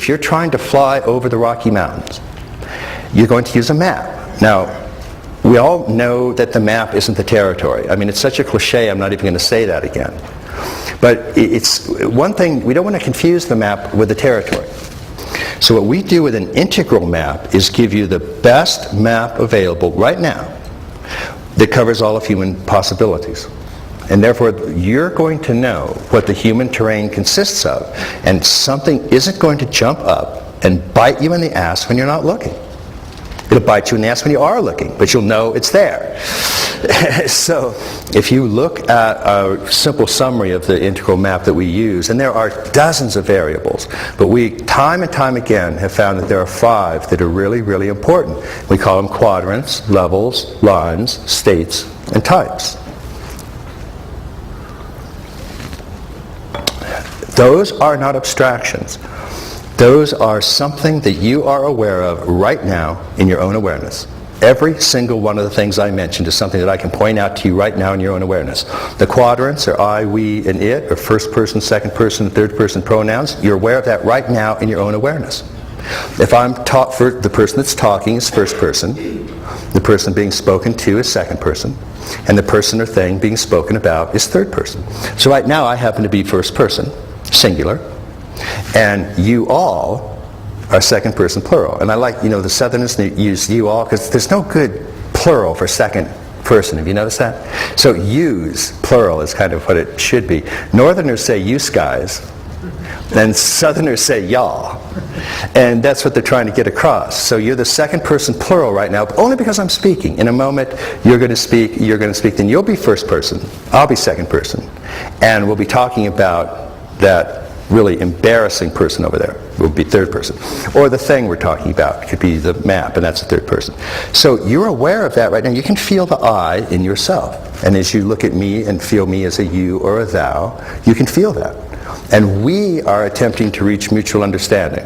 if you're trying to fly over the Rocky Mountains, you're going to use a map. Now, we all know that the map isn't the territory. I mean, it's such a cliche, I'm not even going to say that again. But it's one thing, we don't want to confuse the map with the territory. So what we do with an integral map is give you the best map available right now that covers all of human possibilities. And therefore, you're going to know what the human terrain consists of, and something isn't going to jump up and bite you in the ass when you're not looking. It'll bite you in the ass when you are looking, but you'll know it's there. So if you look at a simple summary of the integral map that we use, and there are dozens of variables, but we time and time again have found that there are 5 that are really, really important. We call them quadrants, levels, lines, states, and types. Those are not abstractions. Those are something that you are aware of right now in your own awareness. Every single one of the things I mentioned is something that I can point out to you right now in your own awareness. The quadrants are I, we, and it, or first person, second person, third person pronouns. You're aware of that right now in your own awareness. If I'm taught for the person that's talking is first person, the person being spoken to is second person, and the person or thing being spoken about is third person. So right now I happen to be first person, singular, and you all are second person plural. And I like, the Southerners use you all because there's no good plural for second person. Have you noticed that? So use, plural, is kind of what it should be. Northerners say you guys, and Southerners say y'all. And that's what they're trying to get across. So you're the second person plural right now, only because I'm speaking. In a moment, you're going to speak, then you'll be first person, I'll be second person. And we'll be talking about that really embarrassing person over there will be third person. Or the thing we're talking about could be the map, and that's the third person. So you're aware of that right now. You can feel the I in yourself. And as you look at me and feel me as a you or a thou, you can feel that. And we are attempting to reach mutual understanding.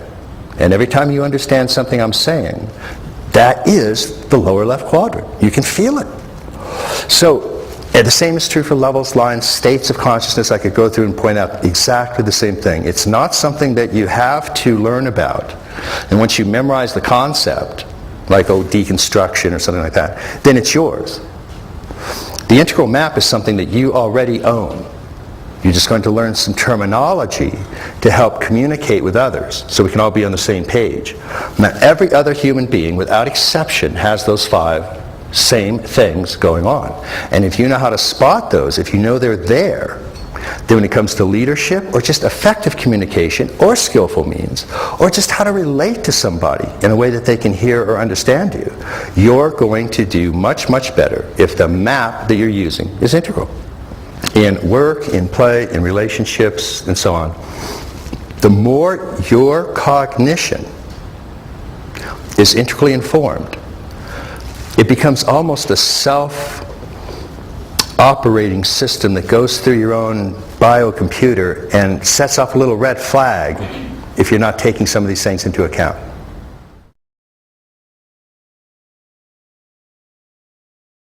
And every time you understand something I'm saying, that is the lower left quadrant. You can feel it. So, and the same is true for levels, lines, states of consciousness. I could go through and point out exactly the same thing. It's not something that you have to learn about. And once you memorize the concept, like deconstruction or something like that, then it's yours. The integral map is something that you already own. You're just going to learn some terminology to help communicate with others so we can all be on the same page. Now, every other human being, without exception, has those 5 same things going on. And if you know how to spot those, if you know they're there, then when it comes to leadership or just effective communication or skillful means or just how to relate to somebody in a way that they can hear or understand you, you're going to do much, much better if the map that you're using is integral. In work, in play, in relationships, and so on. The more your cognition is integrally informed, it becomes almost a self-operating system that goes through your own biocomputer and sets off a little red flag if you're not taking some of these things into account.